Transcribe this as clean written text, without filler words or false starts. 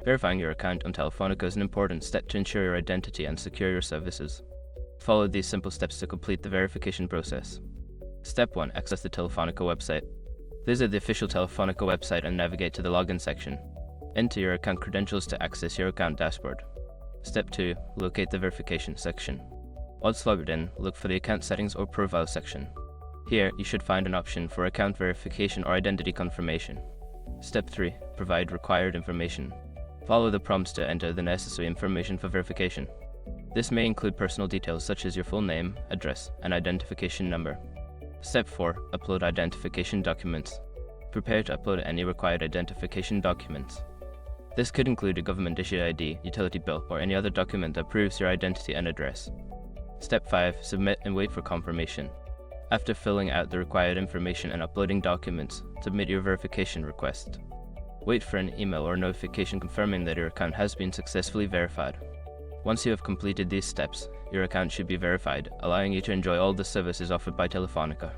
Verifying your account on Telefonica is an important step to ensure your identity and secure your services. Follow these simple steps to complete the verification process. Step 1. Access the Telefonica website. Visit the official Telefonica website and navigate to the login section. Enter your account credentials to access your account dashboard. Step 2. Locate the verification section. Once logged in, look for the account settings or profile section. Here, you should find an option for account verification or identity confirmation. Step 3. Provide required information. Follow the prompts to enter the necessary information for verification. This may include personal details such as your full name, address, and identification number. Step 4. Upload identification documents. Prepare to upload any required identification documents. This could include a government-issued ID, utility bill, or any other document that proves your identity and address. Step 5. Submit and wait for confirmation. After filling out the required information and uploading documents, submit your verification request. Wait for an email or notification confirming that your account has been successfully verified. Once you have completed these steps, your account should be verified, allowing you to enjoy all the services offered by Telefonica.